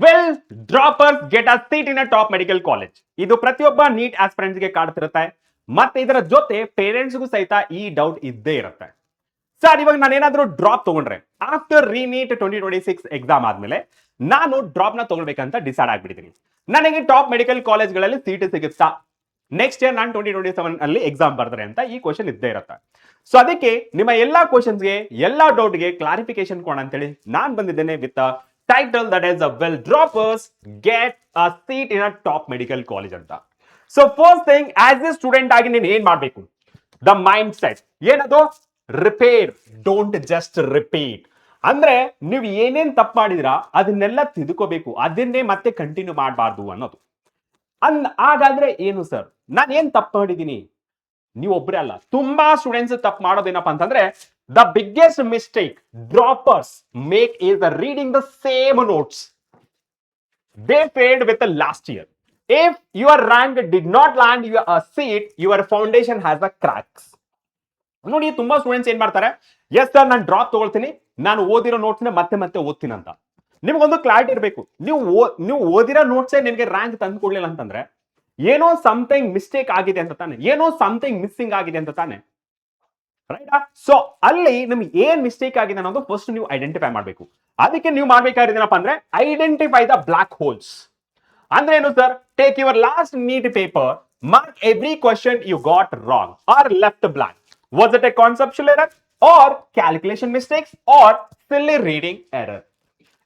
Well droppers get a seat in a top medical college. ಇದು ಪ್ರತಿಯೊಬ್ಬ neat aspirants ಗೆ ಕಾಡ್ತಿರುತ್ತೆ. ಮತ್ತೆ ಇದರ ಜೊತೆ ಪೇರೆಂಟ್ಸ್ಗೂ ಸಹಿತ ಈ ಡೌಟ್ ಇದ್ದೇ ಇರುತ್ತೆ. ಸರ್, ಇವಾಗ ನಾನು ಏನಾದ್ರೂ ಡ್ರಾಪ್ ತಗೊಂಡ್ರೆ ಆಫ್ಟರ್ ರೀನೀಟ್ 2026 ಎಕ್ಸಾಮ್ ಆದ್ಮೇಲೆ ನಾನು ಡ್ರಾಪ್ ನ ತಗೊಳ್ಬೇಕಂತ ಡಿಸೈಡ್ ಆಗ್ಬಿಟ್ಟಿದ್ದೀನಿ. ನನಗೆ ಟಾಪ್ ಮೆಡಿಕಲ್ ಕಾಲೇಜ್ಗಳಲ್ಲಿ ಸೀಟ್ ಸಿಗುತ್ತಾ? ನೆಕ್ಸ್ಟ್ ಇಯರ್ ನಾನು 2027 ಅಲ್ಲಿ ಎಕ್ಸಾಮ್ ಬರ್ತಾರೆ ಅಂತ ಈ ಕ್ವಶನ್ ಇದ್ದೇ ಇರುತ್ತೆ. ಸೊ ಅದಕ್ಕೆ ನಿಮ್ಮ ಎಲ್ಲಾ ಕ್ವಶನ್ಸ್ಗೆ ಎಲ್ಲಾ ಡೌಟ್ಗೆ ಕ್ಲಾರಿಫಿಕೇಶನ್ ಕೊಡ ಅಂತೇಳಿ ನಾನು ಬಂದಿದ್ದೇನೆ with title that is well droppers get a seat in a top medical college ಅಂತ. So first thing, as a student ಆಗಿ ನೀನು ಏನ್ ಮಾಡ್ಬೇಕು? ದ ಮೈಂಡ್ ಸೆಟ್ ಏನದು? Repair, don't just repeat. ಅಂದ್ರೆ ನೀವು ಏನೇನ್ ತಪ್ಪು ಮಾಡಿದಿರಾ ಅದನ್ನೆಲ್ಲ ತಿದ್ಕೋಬೇಕು, ಅದನ್ನೇ ಮತ್ತೆ ಕಂಟಿನ್ಯೂ ಮಾಡಬಾರ್ದು ಅನ್ನೋದು. ಹಾಗಾದ್ರೆ ಏನು ಸರ್, ನಾನು ಏನ್ ತಪ್ಪು ಮಾಡಿದೀನಿ? ನೀವು ಒಬ್ಬರೇ ಅಲ್ಲ, ತುಂಬಾ ಸ್ಟೂಡೆಂಟ್ಸ್ ತಪ್ಪು ಮಾಡೋದೇನಪ್ಪ ಅಂತಂದ್ರೆ the biggest mistake droppers make is reading the same notes they failed with the last year. If your rank did not land your seat, your foundation has a cracks. ನೋಡಿ, ತುಂಬಾ ಸ್ಟೂಡೆಂಟ್ಸ್ ಏನ್ ಮಾಡ್ತಾರೆ, yes sir ನಾನು drop ತಗೊಳ್ತೀನಿ, ನಾನು ಓದಿರೋ ನೋಟ್ಸ್ನ ಮತ್ತೆ ಮತ್ತೆ ಓದ್ತೀನಿ ಅಂತ. ನಿಮ್ಗೊಂದು ಕ್ಲಾರಿಟಿ ಇರಬೇಕು. ನೀವು ಓದಿರೋ ನೋಟ್ಸೇ ನಿಮಗೆ ರ್ಯಾಂಕ್ ತಂದು ಕೊಡ್ಲಿಲ್ಲ ಅಂತಂದ್ರೆ ಏನೋ ಸಮಥಿಂಗ್ ಮಿಸ್ಟೇಕ್ ಆಗಿದೆ ಅಂತ ತಾನೆ, ಏನೋ ಸಮಥಿಂಗ್ ಮಿಸ್ಸಿಂಗ್ ಆಗಿದೆ ಅಂತ ತಾನೆ, ರೈಟ್? ಸೊ ಅಲ್ಲಿ ನಿಮ್ಗೆ ಏನ್ ಮಿಸ್ಟೇಕ್ ಆಗಿದೆ ಅನ್ನೋದು ಫಸ್ಟ್ ನೀವು ಐಡೆಂಟಿಫೈ ಮಾಡಬೇಕು. ಅದಕ್ಕೆ ನೀವು ಮಾಡ್ಬೇಕಾಗಿರೋದೇನಪ್ಪ ಅಂದ್ರೆ ಐಡೆಂಟಿಫೈ ದ ಬ್ಲಾಕ್ ಹೋಲ್ಸ್. ಅಂದ್ರೆ ಏನು sir? Take your last NEET paper, mark every question you got wrong or left blank. Was it a conceptual error or calculation mistakes or silly reading error?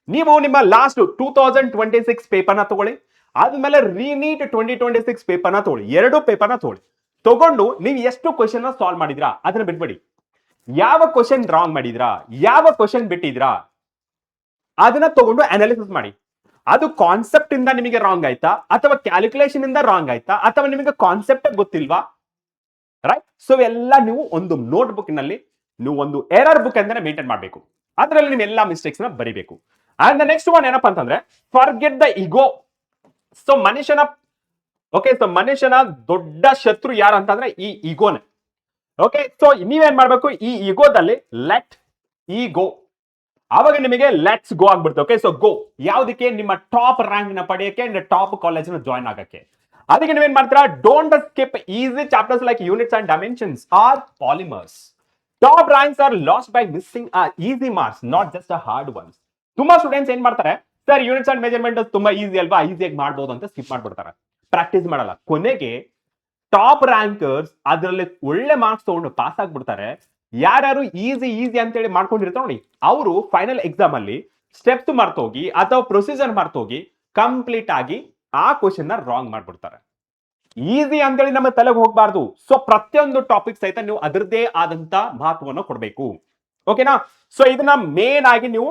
ನೀವು ನಿಮ್ಮ last 2026 ಪೇಪರ್ನ ತಗೊಳ್ಳಿ, ಆದ್ಮೇಲೆ ರೀನೀಟ್ 2026 ಪೇಪರ್ನ ತಗೊಳ್ಳಿ, ಎರಡು ಪೇಪರ್ನ ತಗೊಂಡು ನೀವು ಎಷ್ಟು ಕ್ವಶನ್ ಸಾಲ್ವ್ ಮಾಡಿದ್ರಾ ಅದನ್ನ ಬಿಟ್ಬಿಡಿ. ಯಾವ ಕ್ವಶನ್ ರಾಂಗ್ ಮಾಡಿದ್ರಾ, ಯಾವ ಕ್ವಶನ್ ಬಿಟ್ಟಿದ್ರಾ ಅದನ್ನ ತಗೊಂಡು ಅನಾಲಿಸಿಸ್ ಮಾಡಿ. ಅದು ಕಾನ್ಸೆಪ್ಟ್ ಇಂದ ನಿಮಗೆ ರಾಂಗ್ ಆಯ್ತಾ, ಅಥವಾ ಕ್ಯಾಲ್ಕುಲೇಷನ್ ಇಂದ ರಾಂಗ್ ಆಯ್ತಾ, ಅಥವಾ ನಿಮಗೆ ಕಾನ್ಸೆಪ್ಟ್ ಗೊತ್ತಿಲ್ವಾ? ರೈಟ್? ಸೊ ಎಲ್ಲ ನೀವು ಒಂದು ನೋಟ್ ಬುಕ್ ನಲ್ಲಿ ನೀವು ಒಂದು ಎರರ್ ಬುಕ್ ಅಂತಾನೆ ಮೇಂಟೈನ್ ಮಾಡಬೇಕು. ಅದರಲ್ಲಿ ನೀವು ಎಲ್ಲಾ ಮಿಸ್ಟೇಕ್ಸ್ ನ ಬರಿಬೇಕು. ಅಂಡ್ ನೆಕ್ಸ್ಟ್ ಒನ್ ಏನಪ್ಪಾ ಅಂತಂದ್ರೆ ಫರ್ಗೆಟ್ ದ ಈಗೋ. ಸೊ ಮನುಷ್ಯನ ದೊಡ್ಡ ಶತ್ರು ಯಾರು ಅಂತಂದ್ರೆ ಈ ಈಗೋನೆ. ಓಕೆ, ಸೊ ನೀವೇನ್ ಮಾಡ್ಬೇಕು, ಈ ಈಗೋದಲ್ಲಿ ಲೆಟ್ ಈ ಗೋ, ಆವಾಗ ನಿಮಗೆ ಲೆಟ್ಸ್ ಗೋ ಆಗ್ಬಿಡುತ್ತೆ. ಓಕೆ, ಸೊ ಗೋ ಯಾವ್ದಕ್ಕೆ? ನಿಮ್ಮ ಟಾಪ್ ರ್ಯಾಂಕ್ ನ ಪಡೆಯಕ್ಕೆ, ಟಾಪ್ ಕಾಲೇಜ್ ನ ಜಾಯ್ನ್ ಆಗಕ್ಕೆ. ಅದಕ್ಕೆ ನೀವೇನ್ ಮಾಡ್ತೀರಾ? Don't skip easy chapters like units and dimensions or polymers. Top ranks are lost by missing easy marks, not just hard ones. ತುಂಬಾ ಸ್ಟೂಡೆಂಟ್ಸ್ ಏನ್ ಮಾಡ್ತಾರೆ, ಸರ್ ಯೂನಿಟ್ಸ್ ಅಂಡ್ ಮೆಜರ್ಮೆಂಟ್ ತುಂಬಾ ಈಸಿ ಅಲ್ವಾ, ಈಸಿಯಾಗಿ ಮಾಡ್ಬೋದು ಅಂತ ಸ್ಕಿಪ್ ಮಾಡ್ಬಿಡ್ತಾರೆ, ಪ್ರಾಕ್ಟೀಸ್ ಮಾಡಲ್ಲ. ಕೊನೆಗೆ ಟಾಪ್ ರ್ಯಾಂಕರ್ಸ್ ಅದರಲ್ಲಿ ಒಳ್ಳೆ ಮಾರ್ಕ್ಸ್ ತಗೊಂಡು ಪಾಸ್ ಆಗ್ಬಿಡ್ತಾರೆ. ಯಾರ್ಯಾರು ಈಸಿ ಅಂತೇಳಿ ಮಾಡ್ಕೊಂಡಿರ್ತಾರೆ ನೋಡಿ, ಅವರು ಫೈನಲ್ ಎಕ್ಸಾಮ್ ಅಲ್ಲಿ ಸ್ಟೆಪ್ಸ್ ಮರ್ತೋಗಿ ಅಥವಾ ಪ್ರೊಸೀಜರ್ ಮರ್ತೋಗಿ ಕಂಪ್ಲೀಟ್ ಆಗಿ ಆ ಕ್ವಶನ್ ನ ರಾಂಗ್ ಮಾಡ್ಬಿಡ್ತಾರೆ. ಈಸಿ ಅಂತೇಳಿ ನಮ್ಮ ತಲೆಗೆ ಹೋಗ್ಬಾರ್ದು. ಸೊ ಪ್ರತಿಯೊಂದು ಟಾಪಿಕ್ ಸಹಿತ ನೀವು ಅದರದ್ದೇ ಆದಂತ ಮಹತ್ವವನ್ನು ಕೊಡಬೇಕು. ಓಕೆನಾ? ಸೊ ಇದನ್ನ ಮೇನ್ ಆಗಿ ನೀವು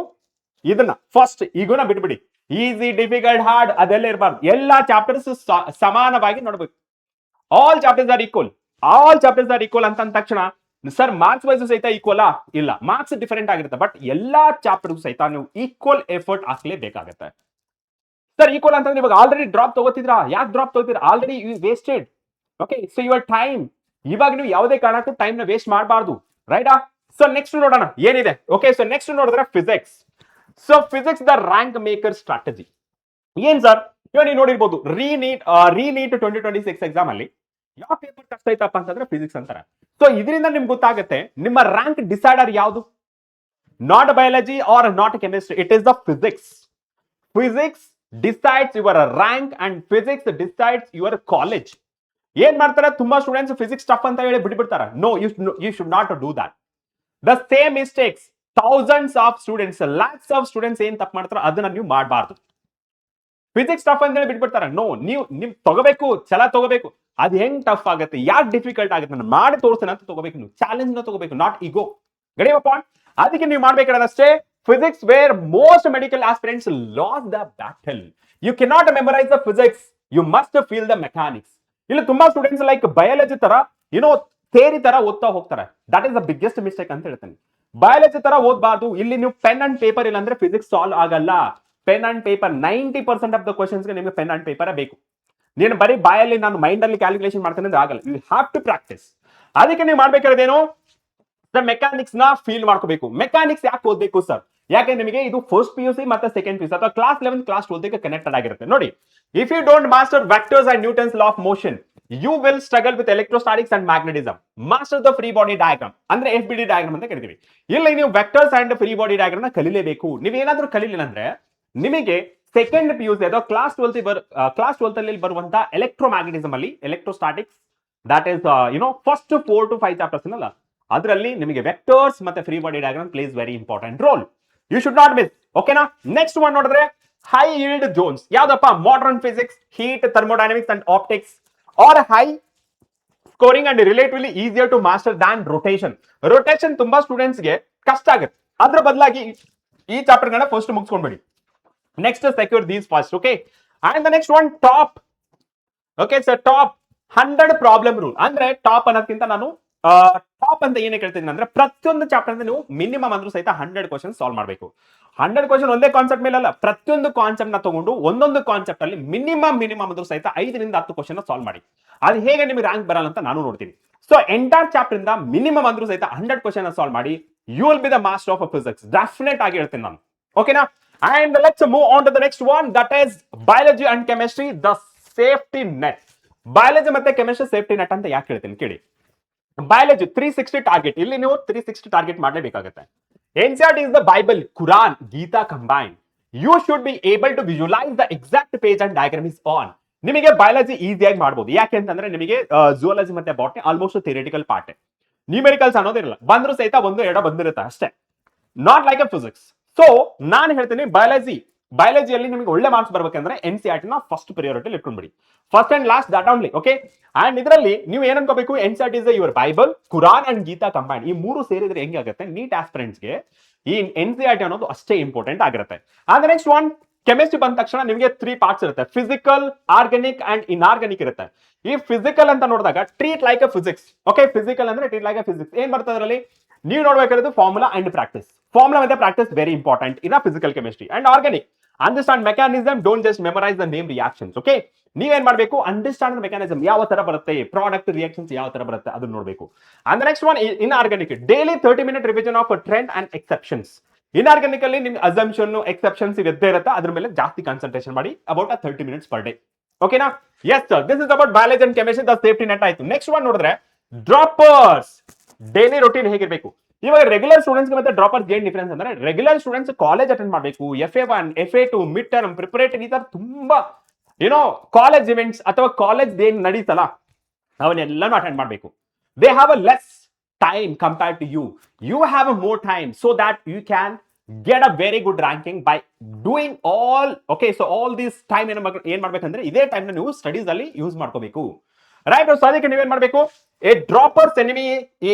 ಇದನ್ನ ಫಸ್ಟ್ ಈಗೋನ ಬಿಟ್ಬಿಡಿ. ಈಸಿ, ಡಿಫಿಕಲ್ಟ್, ಹಾರ್ಡ್ ಅದೆಲ್ಲ ಇರಬಾರ್ದು. ಎಲ್ಲಾ ಚಾಪ್ಟರ್ಸ್ ಸಮಾನವಾಗಿ ನೋಡ್ಬೇಕು. ಆಲ್ ಚಾಪ್ಟರ್ಸ್ ಆರ್ ಈಕ್ವಲ್ ಅಂತ ಅಂದ ತಕ್ಷಣ ಸರ್ ಮಾರ್ಕ್ಸ್ ವೈಸ್ ಸಹಿತ ಈಕ್ವಲ್ ಇಲ್ಲ, ಮಾರ್ಕ್ಸ್ ಡಿಫರೆಂಟ್ ಆಗಿರುತ್ತೆ, ಬಟ್ ಎಲ್ಲಾ ಚಾಪ್ಟರ್ ಸಹಿತ ನೀವು ಈಕ್ವಲ್ ಎಫರ್ಟ್ ಹಾಕ್ಲೇಬೇಕಾಗತ್ತೆ. ಸರ್ ಈಕ್ವಲ್ ಅಂತಂದ್ರೆ ಇವಾಗ ಆಲ್ರೆಡಿ ಡ್ರಾಪ್ ತಗೋತಿದ್ರಾ, ಯಾಕೆ ಡ್ರಾಪ್ ತಗೋತೀರಾ? Already you wasted. Okay, so your time. ಇವಾಗ ನೀವು ಯಾವುದೇ ಕಾರಣಕ್ಕೂ ಟೈಮ್ ನ ವೇಸ್ಟ್ ಮಾಡಬಾರ್ದು, ರೈಟಾ? ಸೊ ನೆಕ್ಸ್ಟ್ ನೋಡೋಣ ಏನಿದೆ. ಓಕೆ, ಸೊ ನೆಕ್ಸ್ಟ್ ನೋಡಿದ್ರೆ physics. So physics the rank maker strategy. ಏನ್ ಸರ್, ಇವಾಗ ನೀವು ನೋಡಿರ್ಬೋದು ರೀನೀಟ್ 2026 ಎಕ್ಸಾಮ್ ಅಲ್ಲಿ ಯಾವ ಪೇಪರ್ ಕಷ್ಟ ಐತಪ್ಪ ಅಂತಂದ್ರೆ ಫಿಸಿಕ್ಸ್ ಅಂತಾರೆ. ಸೊ ಇದರಿಂದ ನಿಮ್ಗೆ ಗೊತ್ತಾಗುತ್ತೆ ನಿಮ್ಮ ರ್ಯಾಂಕ್ ಡಿಸೈಡರ್ ಯಾವುದು. Not biology or not chemistry, it is the physics. Physics decides your rank and physics decides your college. ಏನ್ ಮಾಡ್ತಾರೆ, ತುಂಬಾ ಸ್ಟೂಡೆಂಟ್ಸ್ ಫಿಸಿಕ್ಸ್ ಟಫ್ ಅಂತ ಹೇಳಿ ಬಿಟ್ಬಿಡ್ತಾರೆ. No, you should not do that. The same mistakes thousands of students, lakhs of students ಏನ್ ತಪ್ಪು ಮಾಡ್ತಾರೋ ಅದನ್ನ ನೀವು ಮಾಡಬಾರ್ದು. ಫಿಸಿಕ್ಸ್ ಟಫ್ ಅಂತ ಹೇಳಿ ಬಿಟ್ಬಿಡ್ತಾರೆ. ನೋ, ನೀವು ತಗೋಬೇಕು, ಛಲ ತಗೋಬೇಕು. ಅದು ಹೆಂಗ್ ಟಫ್ ಆಗುತ್ತೆ, ಯಾಕೆ ಡಿಫಿಕಲ್ಟ್ ಆಗುತ್ತೆ, ನಾನು ಮಾಡಿ ತೋರಿಸ್ತೇನೆ ಅಂತ ತಗೋಬೇಕು. ನೀವು ಚಾಲೆಂಜ್ ನ ತಗೋಬೇಕು, ನಾಟ್ ಈಗೋ. ಗಡಿಯ ಪಾಯಿಂಟ್. ಅದಕ್ಕೆ ನೀವು ಮಾಡ್ಬೇಕಾದಷ್ಟೇ physics where most medical aspirants lose the battle. You cannot memorise the physics, you must feel the mechanics. ಇಲ್ಲಿ ತುಂಬಾ ಸ್ಟೂಡೆಂಟ್ಸ್ ಲೈಕ್ ಬಯಾಲಜಿ ತರ ಥೇರಿ ತರ ಓದ್ತಾ ಹೋಗ್ತಾರೆ. That is the biggest mistake ಅಂತ ಹೇಳ್ತೇನೆ. ಬಯಾಲಜಿ ತರ ಓದಬಾರ್ದು. ಇಲ್ಲಿ ನೀವು ಪೆನ್ ಅಂಡ್ ಪೇಪರ್ ಇಲ್ಲ ಅಂದ್ರೆ ಫಿಸಿಕ್ಸ್ ಸಾಲ್ವ್ ಆಗಲ್ಲ. Pen and paper 90% of the questions ನಿಮಗೆ ಪೆನ್ ಅಂಡ್ ಪೇಪರ್ ಬೇಕು. ನೀನು ಬರೀ ಬಾಯಲ್ಲಿ ನಾನು ಮೈಂಡ್ ಅಲ್ಲಿ ಕ್ಯಾಲ್ಕುಲೇಷನ್ ಮಾಡ್ತೇನೆ ಅಂದ್ರೆ ಆಗಲ್ಲ. You have to practise. ಅದಕ್ಕೆ ನೀವು ಮಾಡ್ಬೇಕಾದೇನು, ಮೆಕ್ಯಾನಿಕ್ಸ್ ನ ಫೀಲ್ ಮಾಡ್ಕೋಬೇಕು. ಮೆಕ್ಯಾನಿಕ್ಸ್ ಯಾಕೆ ಓದಬೇಕು ಸರ್? ಯಾಕೆ ನಿಮಗೆ ಇದು ಫಸ್ಟ್ ಪಿ ಯು ಸಿ ಮತ್ತೆ ಸೆಕೆಂಡ್ ಪಿ ಯು ಸಿ ಅಥವಾ ಕ್ಲಾಸ್ 11 ಕ್ಲಾಸ್ 12 ಕನೆಕ್ಟೆಡ್ ಆಗಿರುತ್ತೆ. ನೋಡಿ, if you don't master vectors and Newton's law of motion you will struggle with electrostatics and magnetism. Master the free body diagram ಅಂದ್ರೆ FBD diagram ಅಂತ ಕರಿತೀವಿ. ಇಲ್ಲಿ ನೀವು vectors and free body diagram ನ ಕಲಿಲೇಬೇಕು. ನೀವೇನಾದ್ರೂ ಕಲಿಲಿಲ್ಲ ಅಂದ್ರೆ ನಿಮಗೆ ಸೆಕೆಂಡ್ ಪಿ ಯು ಸಿ ಅಥವಾ ಕ್ಲಾಸ್ 12 ಅಲ್ಲಿ ಬರುವಂತಹ ಎಲೆಕ್ಟ್ರೋಮ್ಯಾಗ್ನೆಟಿಸಮ್ ಅಲ್ಲಿ electrostatics that is first 4 to 5 chapters ಅಲ್ಲ, ಅದರಲ್ಲಿ ನಿಮಗೆ ವೆಕ್ಟರ್ಸ್ ಮತ್ತೆ free body diagram plays very important role. You should not miss. ಓಕೆನಾ? ನೆಕ್ಸ್ಟ್ ಒನ್ ನೋಡಿದ್ರೆ ಹೈ ಈಲ್ಡ್ ಜೋನ್ಸ್. ಯಾವ್ದಪ್ಪ? Modern physics, heat, thermodynamics and optics are high scoring and relatively easier to master than rotation. Rotation ತುಂಬಾ students ಗೆ ಕಷ್ಟ ಆಗುತ್ತೆ. ಅದ್ರ ಬದಲಾಗಿ ಈ ಚಾಪ್ಟರ್ ಗಳನ್ನ ಫಸ್ಟ್ ಮುಗಿಸ್ಕೊಂಡ್ಬಿಡಿ. Next secure these first. Okay, and the next one top. Okay sir, top 100 problem rule. ಅಂದ್ರೆ ಟಾಪ್ ಅನ್ನೋದಕ್ಕಿಂತ ನಾನು ಟಾಪ್ ಅಂತ ಏನೇ ಕೇಳ್ತೀನಿ ಅಂದ್ರೆ ಪ್ರತಿಯೊಂದು ಚಾಪ್ಟರ್ ನೀವು ಮಿನಿಮಮ್ ಅಂದ್ರೂ ಸಹಿತ 100 ಕ್ವಶನ್ ಸಾಲ್ವ್ ಮಾಡಬೇಕು. 100 ಕ್ವಶನ್ ಒಂದೇ ಕಾನ್ಸೆಪ್ಟ್ ಮೇಲೆ ಅಲ್ಲ, ಪ್ರತಿಯೊಂದು ಕಾನ್ಸೆಪ್ಟ್ ನ ತಗೊಂಡು ಒಂದೊಂದು ಕಾನ್ಸೆಪ್ಟ್ ಅಲ್ಲಿ ಮಿನಿಮಮ್ ಅಂದ್ರೂ ಸಹಿತ 5 ರಿಂದ 10 ಕ್ವಶನ್ ಸಾಲ್ವ್ ಮಾಡಿ. ಅದು ಹೇಗೆ ನಿಮಗೆ ರ್ಯಾಂಕ್ ಬರಲ್ಲ ಅಂತ ನಾನು ನೋಡ್ತೀನಿ. ಸೊ ಎಂಟೈರ್ ಚಾಪ್ಟರ್ ಇಂದ ಮಿನಿಮಮ್ ಅಂದ್ರೂ ಸಹಿತ 100 ಕ್ವಶನ್ ಸಾಲ್ವ್ ಮಾಡಿ. You will be the master of physics. Definite ಆಗಿ ಹೇಳ್ತೀನಿ ನಾನು. ಓಕೆನಾ? And let's move on to the next one, that is biology and chemistry, the safety net. Biology ಮತ್ತೆ chemistry safety net ಅಂತ ಯಾಕೆ ಹೇಳ್ತೀನಿ ಕೇಳಿ. Biology 360 target. ಇಲ್ಲಿ ನೀವು 360 ಟಾರ್ಗೆಟ್ ಮಾಡಲೇಬೇಕಾಗುತ್ತೆ. NCERT is the Bible, Quran, Gita combined. You should be able to visualize the exact page and diagram is on. ನಿಮಗೆ biology ಈಸಿಯಾಗಿ ಮಾಡಬಹುದು. ಯಾಕೆ ಅಂತಂದ್ರೆ ನಿಮಗೆ ಜುವಾಲಜಿ ಮತ್ತೆ botany almost theoretical part, numericals ಅನ್ನೋದಿರಲ್ಲ. ಬಂದ್ರು ಸಹಿತ ಒಂದು ಎರಡ ಬಂದಿರುತ್ತೆ ಅಷ್ಟೇ, not like a physics. So ನಾನು ಹೇಳ್ತೀನಿ ಬಯಾಲಜಿಯಲ್ಲಿ ನಿಮಗೆ ಒಳ್ಳೆ ಮಾರ್ಕ್ಸ್ ಬರ್ಬೇಕಂದ್ರೆ NCERT ನ ಫಸ್ಟ್ ಪ್ರಿಯಾರಿಟಿ ಇಟ್ಕೊಂಡ್ಬಿಡಿ. First and last that only. Okay, and ಇದರಲ್ಲಿ ನೀವು ಏನ್ ಅನ್ಕೋಬೇಕು, NCERT is your Bible, Quran and Gita combine. ಈ ಮೂರು ಸೇರಿದ್ರೆ ಹೆಂಗೆ ಆಗುತ್ತೆ, ನೀಟ್ ಆಸ್ಪಿರೆಂಟ್ಸ್ಗೆ ಈ NCERT ಅನ್ನೋದು ಅಷ್ಟೇ ಇಂಪಾರ್ಟೆಂಟ್ ಆಗಿರುತ್ತೆ. ಆದ್ರೆ ನೆಕ್ಸ್ಟ್ ಒನ್ ಕೆಮಿಸ್ಟ್ರಿ ಬಂದ ತಕ್ಷಣ ನಿಮಗೆ 3 ಪಾರ್ಟ್ಸ್ ಇರುತ್ತೆ, ಫಿಸಿಕಲ್, ಆರ್ಗಾನಿಕ್ ಅಂಡ್ ಇನ್ಆರ್ಗಾನಿಕ್ ಇರುತ್ತೆ. ಈ ಫಿಸಿಕಲ್ ಅಂತ ನೋಡಿದಾಗ treat like a physics. Okay, physical ಅಂದ್ರೆ ಟ್ರೀಟ್ ಲೈಕ್ ಎ ಫಿಸಿಕ್ಸ್. ಏನ್ ಬರ್ತದೆ ಅದರಲ್ಲಿ ನೀವು ನೋಡ್ಬೇಕಾದ್ರೆ ಫಾರ್ಮುಲಾ ಅಂಡ್ ಪ್ರಾಕ್ಟೀಸ್. ಫಾರ್ಮುಲಾ ಮತ್ತೆ practice very important in physical chemistry. And organic, understand mechanism, don't just memorise the name reactions. Okay, ನೀವೇನ್ ಮಾಡಬೇಕು, understand the mechanism, ಯಾವ ತರ ಬರುತ್ತೆ, ಪ್ರಾಡಕ್ಟ್ ರಿಯಾಕ್ಷನ್ಸ್ ಯಾವ ತರ ಬರುತ್ತೆ ಅದನ್ನ ನೋಡಬೇಕು. And next one in organic, daily 30-minute revision of trend and exceptions. Inorganic ಅಲ್ಲಿ ನಿಮ್ಗೆ ಅಸಂಪ್ಷನ್ ಎಕ್ಸೆಪ್ಷನ್ಸ್ ಇದ್ದೇ ಇರುತ್ತೆ, ಅದ್ರ ಮೇಲೆ ಜಾಸ್ತಿ ಕಾನ್ಸಂಟ್ರೇಷನ್ ಮಾಡಿ, ಅಬೌಟ್ 30 minutes per day. ಓಕೆನಾ? Yes sir, this is about biology and chemistry, the safety net ಆಯ್ತು. ನೆಕ್ಸ್ಟ್ ಒನ್ ನೋಡಿದ್ರೆ ಡ್ರಾಪರ್ಸ್. ಡೈಲಿ ರೊಟೀನ್ ಹೇಗಿರ್ಬೇಕು. ಇವಾಗ ರೆಗ್ಯುಲರ್ ಸ್ಟೂಡೆಂಟ್ಸ್ ಮತ್ತೆ ಡ್ರಾಪರ್ಸ್ ಏನ್ ಡಿಫರೆನ್ಸ್ ಅಂದ್ರೆ, ರೆಗ್ಯುಲರ್ ಸ್ಟೂಡೆಂಟ್ಸ್ ಕಾಲೇಜ್ ಅಟೆಂಡ್ ಮಾಡಬೇಕು, FA1, FA2, mid term, preparatory, ಈ ತರ ತುಂಬಾ ಕಾಲೇಜ್ ಇವೆಂಟ್ಸ್ ಅಥವಾ ಕಾಲೇಜ್ ಏನ್ ನಡೀತಲ್ಲ ಅವನ್ನೆಲ್ಲಾನು ಅಟೆಂಡ್ ಮಾಡಬೇಕು. They have a less time compared to you. You have a more time so that you can get a very good ranking by doing all. Okay, so all this time ಏನ್ ಮಾಡ್ಬೇಕಂದ್ರೆ ಇದೇ time ನ ನೀವು studies ಅಲ್ಲಿ use ಮಾಡ್ಕೋಬೇಕು. Right? So ಅದಕ್ಕೆ ನೀವೇನ್ ಮಾಡ್ಬೇಕು, a droppers enemy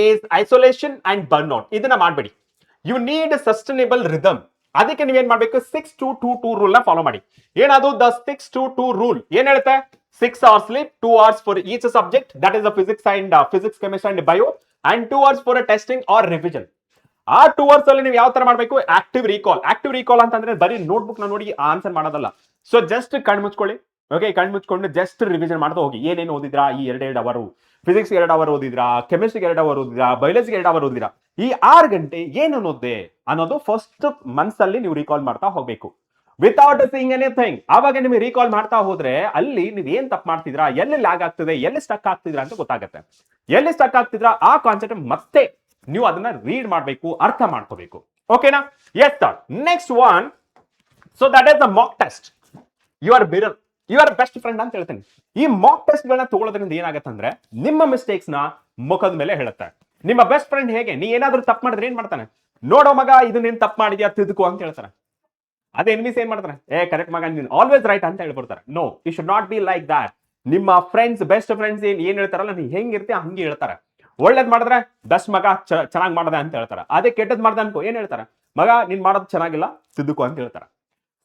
is isolation and burn out. ಇದನ್ನ ಮಾಡಬೇಡಿ. You need sustainable rhythm. ಅದಕ್ಕೆ ನೀವೇನ್ ಮಾಡ್ಬೇಕು, 6-2-2 ರೂಲ್ ನ ಫಾಲೋ ಮಾಡಿ. ಏನದು ದ 6-2-2 ರೂಲ್? ಏನ್ ಹೇಳುತ್ತೆ, 6 hours sleep, 2 hours for each subject, that is the physics, chemistry and bio, and 2 hours for a testing or revision. ಆ 2 hours ಅಲ್ಲಿ ನೀವು ಯಾವ ತರ ಮಾಡಬೇಕು, ಆಕ್ಟಿವ್ ರೀಕಾಲ್ ಅಂತಂದ್ರೆ ಬರೀ ನೋಟ್ಬುಕ್ ನ ನೋಡಿ ಆನ್ಸರ್ ಮಾಡೋದಲ್ಲ. ಸೊ ಜಸ್ಟ್ ಕಣ್ ಮುಚ್ಕೊಳ್ಳಿ. ಓಕೆ, ಕಣ್ ಮುಚ್ಕೊಂಡು ಜಸ್ಟ್ ರಿವಿಷನ್ ಮಾಡ್ತಾ ಹೋಗಿ. ಏನೇನು ಓದಿದ್ರಾ ಈ 2 ಅವರ್, ಫಿಸಿಕ್ಸ್ 2 ಅವರ್ ಓದಿದ್ರಾ, ಕೆಮಿಸ್ಟ್ರಿ 2 ಅವರ್ ಓದಿದ್ರಾ, ಬಯಾಲಜಿಗೆ 2 ಅವರ್ ಓದಿದ್ರಾ, ಈ 6 ಗಂಟೆ ಏನು ಓದಿದೆ ಅನ್ನೋದು ಫಸ್ಟ್ ಮಂತ್ಸ್ ಅಲ್ಲಿ ನೀವು ರೀಕಾಲ್ ಮಾಡ್ತಾ ಹೋಗ್ಬೇಕು, ವಿತೌಟ್ ಸೀಯಿಂಗ್ ಎನಿಥಿಂಗ್. ಆವಾಗ ನಿಮಗೆ ರೀಕಾಲ್ ಮಾಡ್ತಾ ಹೋದ್ರೆ ಅಲ್ಲಿ ನೀವು ಏನ್ ತಪ್ಪು ಮಾಡ್ತಿದ್ರಾ, ಎಲ್ಲಿ ಲ್ಯಾಗ್ ಆಗ್ತಿದೆ, ಎಲ್ಲಿ ಸ್ಟಕ್ ಆಗ್ತಿದ್ರಾ ಅಂತ ಗೊತ್ತಾಗುತ್ತೆ. ಎಲ್ಲಿ ಸ್ಟಕ್ ಆಗ್ತಿದ್ರಾ ಆ ಕಾನ್ಸೆಪ್ಟ್ ಮತ್ತೆ ನೀವು ಅದನ್ನ ರೀಡ್ ಮಾಡಬೇಕು, ಅರ್ಥ ಮಾಡ್ಕೋಬೇಕು. ಓಕೆನಾ? Yes sir. Next one, so that is the mock test. Your mirror, your best friend ಅಂತ ಹೇಳ್ತೀನಿ. ಈ ಮಾಕ್ ಟೆಸ್ಟ್ ಗಳನ್ನ ತಗೊಳ್ಳೋದ್ರಿಂದ ಏನಾಗುತ್ತೆ ಅಂದ್ರೆ ನಿಮ್ಮ ಮಿಸ್ಟೇಕ್ಸ್ ನ ಮುಖದ ಮೇಲೆ ಹೇಳುತ್ತೆ. ನಿಮ್ಮ ಬೆಸ್ಟ್ ಫ್ರೆಂಡ್ ಹೇಗೆ, ನೀ ಏನಾದ್ರೂ ತಪ್ಪು ಮಾಡಿದ್ರೆ ಏನ್ ಮಾಡ್ತಾನೆ, ನೋಡೋ ಮಗ ಇದು ನೀನ್ ತಪ್ಪು ಮಾಡಿದ್ಯಾ ತಿದ್ದುಕೋ ಅಂತ ಹೇಳ್ತಾರೆ. ಅದೇ ಎನಿಮೀಸ್ ಏನ್ ಮಾಡ್ತಾರೆ, ಕರೆಕ್ಟ್ ಮಗ ನೀನ್ ಆಲ್ವೇಸ್ ರೈಟ್ ಅಂತ ಹೇಳ್ಬಿಡ್ತಾರೆ. No, you should not be like that. ನಿಮ್ಮ ಫ್ರೆಂಡ್ಸ್, ಬೆಸ್ಟ್ ಫ್ರೆಂಡ್ಸ್ ಏನ್ ಹೇಳ್ತಾರಲ್ಲ, ನೀ ಹೆಂಗಿರ್ತೀಯ ಹಂಗೆ ಹೇಳ್ತಾರೆ. ಒಳ್ಳೇದ್ ಮಾಡಿದ್ರೆ ಬೆಸ್ಟ್ ಮಗ ಚೆನ್ನಾಗ್ ಮಾಡದೆ ಅಂತ ಹೇಳ್ತಾರೆ. ಅದೇ ಕೆಟ್ಟದ್ ಮಾಡ್ದೆ ಅನ್ಕೋ ಏನ್ ಹೇಳ್ತಾರೆ, ಮಗ ನೀನ್ ಮಾಡೋದು ಚೆನ್ನಾಗಿಲ್ಲ ತಿದ್ದುಕೋ ಅಂತ ಹೇಳ್ತಾರೆ.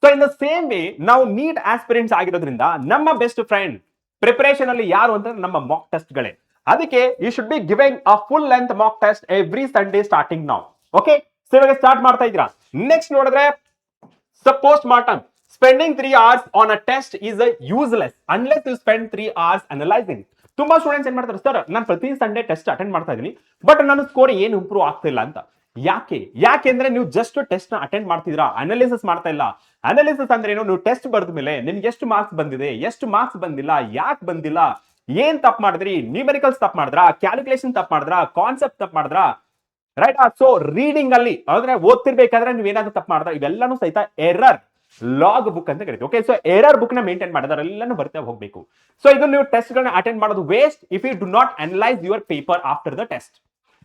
So in the same way ನಾವು ನೀಟ್ ಆಸ್ಪಿರೆಂಟ್ಸ್ ಆಗಿರೋದ್ರಿಂದ ನಮ್ಮ ಬೆಸ್ಟ್ ಫ್ರೆಂಡ್ ಪ್ರಿಪರೇಷನ್ ಅಲ್ಲಿ ಯಾರು ಅಂತಂದ್ರೆ ನಮ್ಮ ಮಾಕ್ ಟೆಸ್ಟ್ ಗಳೇ. ಅದಕ್ಕೆ you should be giving a full length mock test every Sunday starting now. Okay, so ಇವಾಗ ಸ್ಟಾರ್ಟ್ ಮಾಡ್ತಾ ಇದ್ದೀರಾ. ನೆಕ್ಸ್ಟ್ ನೋಡಿದ್ರೆ post mortem, spending 3 hours on a test is useless unless you spend 3 hours analyzing. ತುಂಬಾ students ಏನ್ ಮಾಡ್ತಾರೆ, sir ನಾನು ಪ್ರತಿ Sunday test attend ಮಾಡ್ತಾ ಇದೀನಿ, ಬಟ್ ನನ್ನ ಸ್ಕೋರ್ ಏನು ಇಂಪ್ರೂವ್ ಆಗ್ತಿಲ್ಲ ಅಂತ. ಯಾಕೆಂದ್ರೆ ನೀವು ಜಸ್ಟ್ ಟೆಸ್ಟ್ ನ ಅಟೆಂಡ್ ಮಾಡ್ತಿದ್ರಾ, ಅನಾಲಿಸಿಸ್ ಮಾಡ್ತಾ ಇಲ್ಲ. ಅನಾಲಿಸಿಸ್ ಅಂದ್ರೆ ಏನು, ನೀವು ಟೆಸ್ಟ್ ಬರೆದ ಮೇಲೆ ನಿಮ್ಗೆ ಎಷ್ಟು ಮಾರ್ಕ್ಸ್ ಬಂದಿದೆ, ಎಷ್ಟು ಮಾರ್ಕ್ಸ್ ಬಂದಿಲ್ಲ, ಯಾಕೆ ಬಂದಿಲ್ಲ, ಏನ್ ತಪ್ಪು ಮಾಡಿದ್ರಿ, ನ್ಯೂಮೆರಿಕಲ್ಸ್ ತಪ್ಪು ಮಾಡಿದ್ರಾ, ಕ್ಯಾಲ್ಕುಲೇಷನ್ ತಪ್ಪು ಮಾಡಿದ್ರಾ, ಕಾನ್ಸೆಪ್ಟ್ ತಪ್ಪು ಮಾಡಿದ್ರಾ, ರೈಟ್. ಸೊ ರೀಡಿಂಗ್ ಅಲ್ಲಿ ಅಂದ್ರೆ ಓದ್ತಿರ್ಬೇಕಾದ್ರೆ ನೀವು ಏನಾದ್ರು ತಪ್ಪು ಮಾಡಿದ್ರೆ ಇವೆಲ್ಲಾನು ಸಹಿತ ಎರರ್ ಲಾಗ್ ಬುಕ್ ಅಂತ ಕರೀತೀವಿ. ಓಕೆ, ಸೊ ಎರರ್ ಬುಕ್ ನ ಮೇಂಟೈನ್ ಮಾಡಿದ್ರೆ ಎಲ್ಲಾನು ಬರ್ತಾ ಹೋಗ್ಬೇಕು. ಸೊ ಇದು ನೀವು ಟೆಸ್ಟ್ ಗಳನ್ನ ಅಟೆಂಡ್ ಮಾಡೋದು waste if you do not analyse your paper after the test.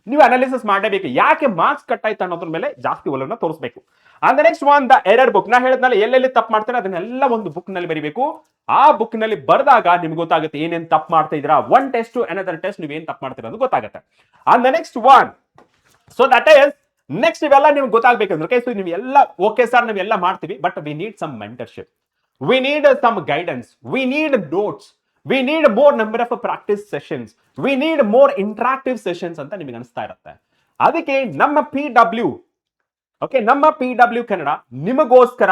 ನೀವು ಅನಾಲಿಸಿಸ್ ಮಾಡಬೇಕು, ಯಾಕೆ ಮಾರ್ಕ್ಸ್ ಕಟ್ ಆಯ್ತು ಅನ್ನೋದ್ರ ಮೇಲೆ ಜಾಸ್ತಿ ಒಲವನ್ನ ತೋರಿಸಬೇಕು. ಅಂದ್ರೆ next one the error book. ನಾ ಹೇಳಿದ್ನಲ್ಲ ಎಲ್ಲೆಲ್ಲಿ ತಪ್ಪು ಮಾಡ್ತಾರೆ ಅದನ್ನೆಲ್ಲ ಒಂದು ಬುಕ್ ನಲ್ಲಿ ಬರೀಬೇಕು. ಆ ಬುಕ್ ನಲ್ಲಿ ಬರೆದಾಗ ನಿಮ್ಗೆ ಗೊತ್ತಾಗುತ್ತೆ ಏನೇನ್ ತಪ್ಪು ಮಾಡ್ತಾ ಇದ್ದೀರಾ. One test to another test ನೀವು ಏನ್ ತಪ್ಪು ಮಾಡ್ತೀರಾ ಅದು ಗೊತ್ತಾಗುತ್ತೆ. And next one, so that is next ಇವೆಲ್ಲ ನಿಮ್ಗೆ ಗೊತ್ತಾಗಬೇಕಂದ್ರೆ ಓಕೆ, ಸೊ ನೀವೆಲ್ಲ ಓಕೆ ಸರ್ ನಾವೆಲ್ಲ ಮಾಡ್ತೀವಿ, but we need some mentorship, we need some guidance, we need notes, we need more number of practice sessions, we need more interactive sessions ಅಂತ ನಿಮಗೆ ಅನಿಸ್ತಾ ಇರುತ್ತೆ. ಅದಕ್ಕೆ ನಮ್ಮ PW ಓಕೆ, ನಮ್ಮ PW ಕನ್ನಡ ನಿಮಗೋಸ್ಕರ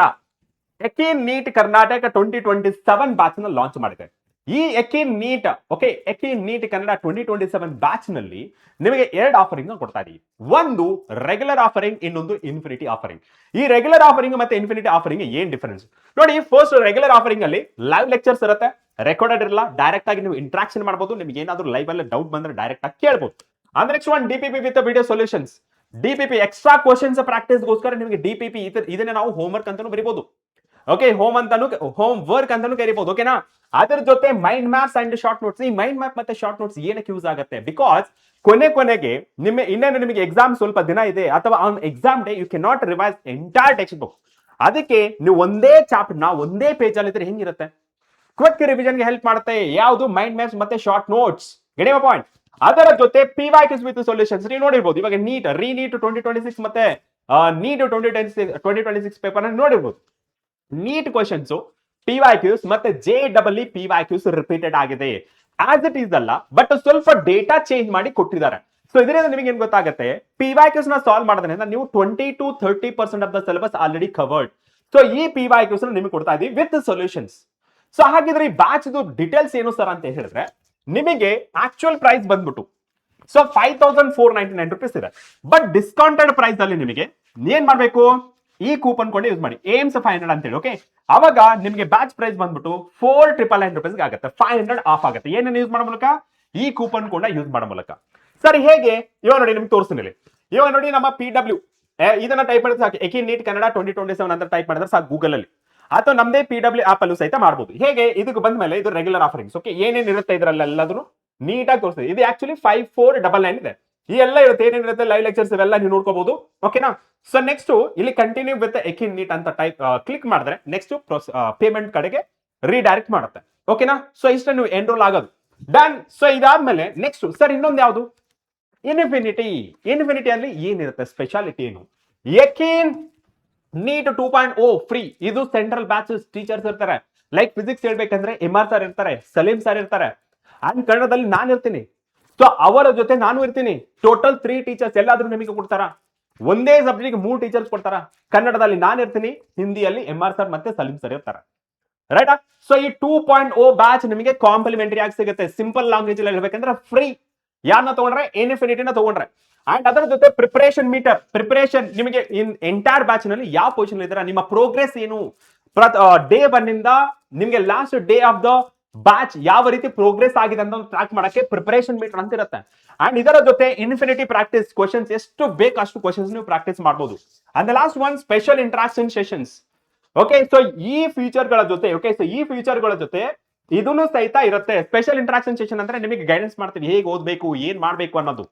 ಎಕೀನ್ ನೀಟ್ ಕರ್ನಾಟಕ 2027 ಬ್ಯಾಚ್ ನ ಲಾಂಚ್ ಮಾಡಿದೆ. ಈ ಎಕೀನ್ ನೀಟ್ ಓಕೆ, ಎಕೀನ್ ನೀಟ್ ಕನ್ನಡ 2027 ಬ್ಯಾಚ್ ನಲ್ಲಿ ನಿಮಗೆ ಎರಡು ಆಫರಿಂಗ್ ಕೊಡ್ತಾ ಇದೀವಿ. ಒಂದು ರೆಗ್ಯುಲರ್ ಆಫರಿಂಗ್, ಇನ್ನೊಂದು ಇನ್ಫಿನಿಟಿ ಆಫರಿಂಗ್. ಈ ರೆಗ್ಯುಲರ್ ಆಫರಿಂಗ್ ಮತ್ತೆ ಇನ್ಫಿನಿಟಿ ಆಫರಿಂಗ್ ಏನ್ ಡಿಫರೆನ್ಸ್ ನೋಡಿ. ಫಸ್ಟ್ ರೆಗ್ಯುಲರ್ ಆಫರಿಂಗ್ ಅಲ್ಲಿ ಲೈವ್ ಲೆಕ್ಚರ್ಸ್ ಇರುತ್ತೆ, ರೆಕಾರ್ಡೆಡ್ ಇರಲ್ಲ, ಡೈರೆಕ್ಟ್ ಆಗಿ ನೀವು ಇಂಟ್ರಾಕ್ಷನ್ ಮಾಡಬಹುದು, ನಿಮ್ಗೆ ಏನಾದ್ರು ಲೈವ್ ಅಲ್ಲಿ ಡೌಟ್ ಬಂದ್ರೆ ಡೈರೆಕ್ಟ್ ಆಗಿ ಕೇಳಬಹುದು. ಅಂದ್ರೆ next one DPP with video solutions. DPP extra questions ಪ್ರಾಕ್ಟೀಸ್ಗೋಸ್ಕರ ನಿಮಗೆ DPP ಇದನ್ನ ನಾವು ಹೋಮ್ ವರ್ಕ್ ಅಂತಾನು ಬರೀಬಹುದು. ಓಕೆ, ಹೋಮ್ ವರ್ಕ್ ಅಂತಾನು ಕರಿಬಹುದು. ಓಕೆನಾ, ಅದರ ಜೊತೆ mind maps and short notes. ಈ ಮೈಂಡ್ ಮ್ಯಾಪ್ ಮತ್ತೆ ಶಾರ್ಟ್ ನೋಟ್ಸ್ ಏನಕ್ಕೆ ಯೂಸ್ ಆಗುತ್ತೆ, ಬಿಕಾಸ್ ಕೊನೆಗೆ ಇನ್ನೇನು ನಿಮಗೆ ಎಕ್ಸಾಮ್ ಸ್ವಲ್ಪ ದಿನ ಇದೆ, ಅಥವಾ on exam day you can not revise entire text book. ಅದಕ್ಕೆ ನೀವು ಒಂದೇ ಚಾಪ್ಟರ್ ನ ಒಂದೇ ಪೇಜ್ ಅಲ್ಲಿ ಇದ್ರೆ ಹೆಂಗಿರುತ್ತೆ, ಕ್ವಿಕ್ ರಿವಿಷನ್ ಗೆ ಹೆಲ್ಪ್ ಮಾಡುತ್ತೆ ಯಾವುದು, ಮೈಂಡ್ ಮ್ಯಾಪ್ಸ್ ಮತ್ತೆ ಶಾರ್ಟ್ ನೋಟ್ಸ್. Get point. ಅದರ ಜೊತೆ PYQs ವಿತ್ ಸೊಲ್ಯೂಷನ್ಸ್ ನೀವು ನೋಡಿರ್ಬೋದು. ಇವಾಗ ನೀಟ್ 2026 ಮತ್ತೆ ನೀಟ್ 2026 ಪೇಪರ್ ನೋಡಿರ್ಬೋದು. ನೀಟ್ ಕ್ವಶನ್ಸ್ PYQs ಮತ್ತೆ JEE PYQs ರಿಪೀಟೆಡ್ ಆಗಿದೆ, ಆಸ್ ಇಟ್ ಈಸ್ ಅಲ್ಲ, ಬಟ್ ಸ್ವಲ್ಪ ಡೇಟಾ ಚೇಂಜ್ ಮಾಡಿ ಕೊಟ್ಟಿದ್ದಾರೆ. ಸೊ ಇದರಿಂದ ನಿಮಗೆ ಏನ್ ಗೊತ್ತಾಗುತ್ತೆ, PYQs ನ ಸಾಲ್ವ್ ಮಾಡೋದ್ರಿಂದ ನೀವು 20 to 30% of the syllabus already covered. So ಈ PYQs ನಿಮಗೆ ಕೊಡ್ತಾ ಇದೀವಿ ವಿತ್ ಸೊಲ್ಯೂಷನ್ಸ್. ಸೊ ಹಾಗಿದ್ರೆ ಈ ಬ್ಯಾಚ್ ಡೀಟೇಲ್ಸ್ ಏನು ಸರ್ ಅಂತ ಹೇಳಿದ್ರೆ, ನಿಮಗೆ ಆಕ್ಚುಯಲ್ ಪ್ರೈಸ್ ಬಂದ್ಬಿಟ್ಟು ಸೊ 5499 ರೂಪೀಸ್ ಇದೆ. ಬಟ್ ಡಿಸ್ಕೌಂಟೆಡ್ ಪ್ರೈಸ್ ಅಲ್ಲಿ ನಿಮಗೆ ಏನ್ ಮಾಡ್ಬೇಕು, ಈ ಕೂಪನ್ ಕೋಡ್ ಯೂಸ್ ಮಾಡಿ ಏಮ್ಸ್ 500 ಅಂತ ಹೇಳಿ. ಓಕೆ, ಅವಾಗ ನಿಮಗೆ ಬ್ಯಾಚ್ ಪ್ರೈಸ್ ಬಂದ್ಬಿಟ್ಟು 4999 ರೂಪೀಸ್ ಆಗುತ್ತೆ, 500 ಆಫ್ ಆಗುತ್ತೆ. ಏನೇನು ಯೂಸ್ ಮಾಡೋ ಮೂಲಕ, ಈ ಕೂಪನ್ ಕೋಡ್ ಯೂಸ್ ಮಾಡೋ ಮೂಲಕ. ಸರಿ ಹೇಗೆ, ಇವಾಗ ನೋಡಿ ನಿಮ್ಗೆ ತೋರಿಸ್ತೀನಿ. ಇವಾಗ ನೋಡಿ ನಮ್ಮ PW ಇದನ್ನ ಟೈಪ್ ಮಾಡಿದ್ರೆ ಸಾಕು, ಎಕೀನ್ ನೀಟ್ ಕನ್ನಡ 2027 ಅಂತ ಟೈಪ್ ಮಾಡಿದ್ರೆ ಸಾಕು ಗೂಗಲ್ ಅಲ್ಲಿ, ಅಥವಾ ನಮ್ದೇ PW ಆಪ್ ಅಲ್ಲೂ ಸಹಿತ ಮಾಡಬಹುದು. ಹೇಗೆ, ಇದಕ್ಕೆ ಬಂದ ಮೇಲೆ ಇದು ರೆಗ್ಯುಲರ್ ಆಫರಿಂಗ್ಸ್. ಓಕೆ, ಏನೇನು ಇರುತ್ತೆ ಇದ್ರಲ್ಲಿ ಎಲ್ಲಾದ್ರೂ ನೀಟಾಗಿ ತೋರಿಸ್ತೀವಿ. ಇದು ಆಕ್ಚುಲಿ 5499 ಇದೆ. ಈ ಎಲ್ಲ ಇರುತ್ತೆ, ಏನೇನಿರುತ್ತೆ ಲೈವ್ ಲೆಕ್ಚರ್ಸ್ ಇವೆಲ್ಲ ನೀವು ನೋಡ್ಕೋಬಹುದು. ಓಕೆನಾ. ಸೊ ನೆಕ್ಸ್ಟ್ ಇಲ್ಲಿ ಕಂಟಿನ್ಯೂ ವಿತ್ ಎಕೀನ್ ನೀಟ್ ಅಂತ ಟೈಪ್ ಕ್ಲಿಕ್ ಮಾಡಿದ್ರೆ ನೆಕ್ಸ್ಟ್ ಪೇಮೆಂಟ್ ಕಡೆಗೆ ರೀಡೈರೆಕ್ಟ್ ಮಾಡುತ್ತೆ. ಓಕೆನಾ. ಸೊ ಇಷ್ಟ ನೀವು ಎನ್ರೋಲ್ ಆಗೋದು ಡನ್. ಸೊ ಇದಾದ್ಮೇಲೆ ನೆಕ್ಸ್ಟ್ ಸರ್ ಇನ್ನೊಂದು ಯಾವುದು, ಇನ್ಫಿನಿಟಿ ಅಲ್ಲಿ ಏನಿರುತ್ತೆ ಸ್ಪೆಷಾಲಿಟಿ ಏನು, ಎಕೀನ್ ನೀಟ್ 2.0 ಫ್ರೀ. ಇದು ಸೆಂಟ್ರಲ್ ಬ್ಯಾಚ್ ಟೀಚರ್ಸ್ ಇರ್ತಾರೆ. ಲೈಕ್ ಫಿಸಿಕ್ಸ್ ಹೇಳ್ಬೇಕಂದ್ರೆ MR ಸರ್ ಇರ್ತಾರೆ, ಸಲೀಂ ಸರ್ ಇರ್ತಾರೆ, ಅಂಡ್ ಕನ್ನಡದಲ್ಲಿ ನಾನು ಇರ್ತೀನಿ. ಸೊ ಅವರ ಜೊತೆ ನಾನು ಇರ್ತೀನಿ. ಟೋಟಲ್ 3 ಟೀಚರ್ಸ್ ಎಲ್ಲಾದ್ರೂ ನಿಮಗೆ ಕೊಡ್ತಾರ, ಒಂದೇ ಸಬ್ಜೆಕ್ಟ್ 3 ಟೀಚರ್ಸ್ ಕೊಡ್ತಾರ. ಕನ್ನಡದಲ್ಲಿ ನಾನು ಇರ್ತೀನಿ, ಹಿಂದಿಯಲ್ಲಿ MR ಸರ್ ಮತ್ತೆ ಸಲೀಂ ಸರ್ ಇರ್ತಾರೆ, ರೈಟ್. ಸೊ ಈ 2.0 ಬ್ಯಾಚ್ ನಿಮಗೆ ಕಾಂಪ್ಲಿಮೆಂಟರಿ ಆಗಿ ಸಿಗುತ್ತೆ. ಸಿಂಪಲ್ ಲ್ಯಾಂಗ್ವೇಜ್ ಅಲ್ಲಿ ಹೇಳ್ಬೇಕಂದ್ರೆ ಫ್ರೀ. ಯಾರನ್ನ ತಗೊಂಡ್ರೆ, ಇನ್ಫಿನಿಟಿನ ತಗೊಂಡ್ರೆ. ಅಂಡ್ ಅದರ ಜೊತೆ ಪ್ರಿಪರೇಷನ್ ಮೀಟರ್, ಪ್ರಿಪರೇಷನ್ ನಿಮಗೆ ಎಂಟೈರ್ ಬ್ಯಾಚ್ ನಲ್ಲಿ ಯಾವ ಪೊಸಿಷನ್ ಇದ್ದೀರಾ, ನಿಮ್ಮ ಪ್ರೋಗ್ರೆಸ್ ಏನು, ಡೇ 1 ಇಂದ ನಿಮಗೆ last day of the batch ಯಾವ ರೀತಿ ಪ್ರೋಗ್ರೆಸ್ ಆಗಿದೆ ಅಂತ ಟ್ರ್ಯಾಕ್ ಮಾಡಕ್ಕೆ ಪ್ರಿಪರೇಷನ್ ಮೀಟರ್ ಅಂತ ಇರುತ್ತೆ. ಅಂಡ್ ಇದರ ಜೊತೆ ಇನ್ಫಿನಿಟಿ ಪ್ರಾಕ್ಟೀಸ್ ಕ್ವಶನ್ಸ್ ಎಷ್ಟು ಬೇಕು ಅಷ್ಟು ಕ್ವಶನ್ಸ್ ನೀವು ಪ್ರಾಕ್ಟೀಸ್ ಮಾಡಬಹುದು. And last one special interaction sessions. Okay, so ಈ ಫೀಚರ್ ಗಳ ಜೊತೆ, ಓಕೆ, ಸೊ ಈ ಫೀಚರ್ ಗಳ ಜೊತೆ ಇದನ್ನು ಸಹಿತ ಇರುತ್ತೆ. ಸ್ಪೆಷಲ್ ಇಂಟ್ರಾಕ್ಷನ್ ಸೆಷನ್ ಅಂದ್ರೆ ನಿಮಗೆ ಗೈಡೆನ್ಸ್ ಮಾಡ್ತೀವಿ, ಹೇಗೆ ಓದ್ಬೇಕು, ಏನ್ ಮಾಡ್ಬೇಕು ಅನ್ನೋದು.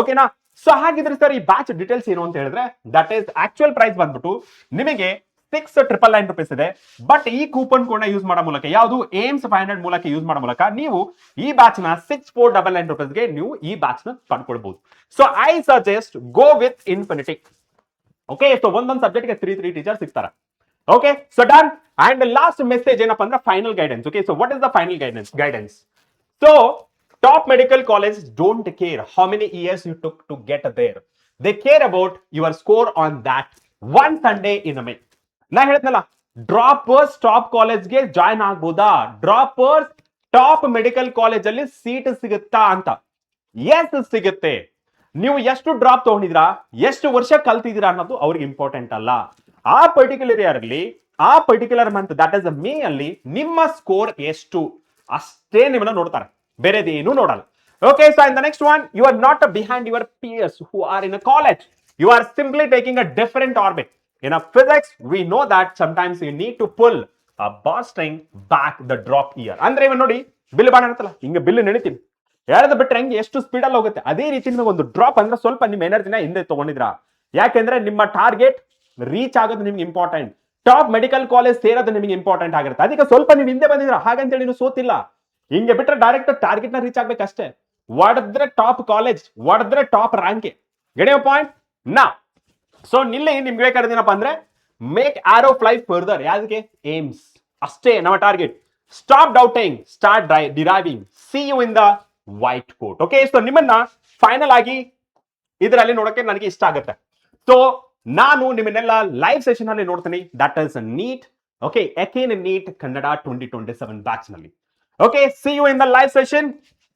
ಓಕೆನಾ. ಸೊ ಹಾಗಿದ್ರೆ ಸರ್ ಈ ಬ್ಯಾಚ್ ಡೀಟೇಲ್ಸ್ ಏನು ಅಂತ ಹೇಳಿದ್ರೆ, ದಟ್ ಈಸ್ ಆಕ್ಚುಯಲ್ ಪ್ರೈಸ್ ಬಂದ್ಬಿಟ್ಟು ನಿಮಗೆ 6999 ರೂಪೀಸ್ ಇದೆ. ಬಟ್ ಈ ಕೂಪನ್ ಕೋಡ್ ಯೂಸ್ ಮಾಡೋ ಮೂಲಕ, ಯಾವುದು ಏಮ್ಸ್ 500 ಮೂಲಕ ಯೂಸ್ ಮಾಡೋ ಮೂಲಕ ನೀವು ಈ ಬ್ಯಾಚ್ ನ 6499 ರೂಪೀಸ್ಗೆ ನೀವು ಈ ಬ್ಯಾಚ್ ನ ಪಡ್ಕೊಳ್ಬಹುದು. So I suggest go with infinity. Okay, so ಒಂದೊಂದು ಸಬ್ಜೆಕ್ಟ್ ಗೆ 3 ಟೀಚರ್ ಸಿಗ್ತಾರೆ. Okay, so done. And last message ಏನಪ್ಪಾ ಅಂದ್ರೆ final guidance. Okay, so what is the final guidance? So top medical colleges don't care how many years you took to get there. They care about your score on that one Sunday in a May. ನಾ ಹೇಳ್ತನಲ್ಲ, ಡ್ರಾಪರ್ಸ್ top ಕಾಲೇಜ್ಗೆ join ಆಗ್ಬೋದಾ, ಡ್ರಾಪರ್ಸ್ top medical college ಅಲ್ಲಿ seat ಸಿಗುತ್ತಾ ಅಂತ. S ಸಿಗುತ್ತೆ. ನೀವು ಎಷ್ಟು drop ತಗೊಂಡಿದ್ದೀರಾ, ಎಷ್ಟು ವರ್ಷ ಕಲ್ತಿದ್ದೀರಾ ಅನ್ನೋದು ಅವ್ರಿಗೆ ಇಂಪಾರ್ಟೆಂಟ್ ಅಲ್ಲ. ಆ ಪರ್ಟಿಕ್ಯುಲರ್ ಇಯರ್ ಅಲ್ಲಿ, ಆ particular month that is May ಅಲ್ಲಿ ನಿಮ್ಮ ಸ್ಕೋರ್ ಎಷ್ಟು ಅಷ್ಟೇ ನಿಮ್ಮನ್ನ ನೋಡ್ತಾರೆ, ಬೇರೆದೇನು ನೋಡಲ್ಲ. Okay, so in the next one, you are not behind your peers who are in a college. You are simply taking a different orbit. In a physics, we know that sometimes you need to pull a bowstring back the drop year. ಅಂದ್ರೆ ಇವನ್ ನೋಡಿ, bill ಬಾಣ ಇರುತ್ತಲ್ಲ, ಹಿಂಗೆ bill ನೆಣಿತೀನಿ, ಎಳೆದು ಬಿಟ್ರೆ ಹಂಗೆ ಎಷ್ಟು speed ಅಲ್ಲಿ ಹೋಗುತ್ತೆ, ಅದೇ ರೀತಿ ನಿಮಗೆ ಒಂದು ಡ್ರಾಪ್ ಅಂದ್ರೆ ಸ್ವಲ್ಪ ನಿಮ್ಮ ಎನರ್ಜಿನ ಹಿಂದೆ ತಗೊಂಡಿದ್ರ. ಯಾಕೆಂದ್ರೆ ನಿಮ್ಮ ಟಾರ್ಗೆಟ್ ರೀಚ್ ಆಗೋದು ನಿಮ್ಗೆ ಇಂಪಾರ್ಟೆಂಟ್, ಟಾಪ್ ಮೆಡಿಕಲ್ ಕಾಲೇಜ್ ಸೇರೋದು ನಿಮಗೆ ಇಂಪಾರ್ಟೆಂಟ್ ಆಗಿರುತ್ತೆ. ಅದಕ್ಕೆ ಸ್ವಲ್ಪ ನೀವು ಹಿಂದೆ ಬಂದಿದ್ರ, ಹಾಗಂತೇಳಿ ನೀವು ಸೋತಿಲ್ಲ. ಹಿಂಗೆ ಬಿಟ್ರೆ ಡೈರೆಕ್ಟ್ ಟಾರ್ಗೆಟ್ ನ ರೀಚ್ ಆಗ್ಬೇಕಷ್ಟೇ. ಹೊಡೆದ್ರೆ ಟಾಪ್ ಕಾಲೇಜ್, ಹೊಡೆದ್ರೆ ಟಾಪ್ ರ್ಯಾಂಕ್. ಗೆಳೆಯ ಪಾಯಿಂಟ್ ನಾ. ಸೊ ನಿಲ್ಲಿ ನಿಮ್ಗೆ ಬೇಕಾದೇನಪ್ಪ ಅಂದ್ರೆ ಮೇಕ್ ಆರೋ ಫ್ಲೈ ಫರ್ದರ್. ಯಾವ್ದಕ್ಕೆ? ಏಮ್ಸ್ ಅಷ್ಟೇ ನಮ್ಮ target. Stop doubting, start driving. See you in the white coat. Okay, so ನಿಮ್ಮನ್ನ ಫೈನಲ್ ಆಗಿ ಇದರಲ್ಲಿ ನೋಡಕ್ಕೆ ನನಗೆ ಇಷ್ಟ ಆಗುತ್ತೆ. ಸೊ ನಾನು ನಿಮ್ಮನ್ನೆಲ್ಲ ಲೈವ್ ಸೆಷನ್ ಅಲ್ಲಿ ನೋಡ್ತೀನಿ. That is NEET. Okay, again NEET Kannada 2027 batch ನಲ್ಲಿ. Okay, see you in the live session.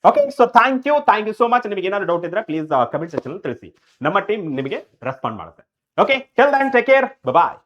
Okay, so thank you so much. ನಿಮಗೆ ಏನಾದ್ರು ಡೌಟ್ ಇದ್ರೆ ಪ್ಲೀಸ್ ಕಮೆಂಟ್ ಸೆಕ್ಷನ್ ಅಲ್ಲಿ ತಿಳಿಸಿ, ನಮ್ಮ ಟೀಮ್ ನಿಮಗೆ ರೆಸ್ಪಾಂಡ್ ಮಾಡುತ್ತೆ. Okay, till then take care, ಬಾಯ್.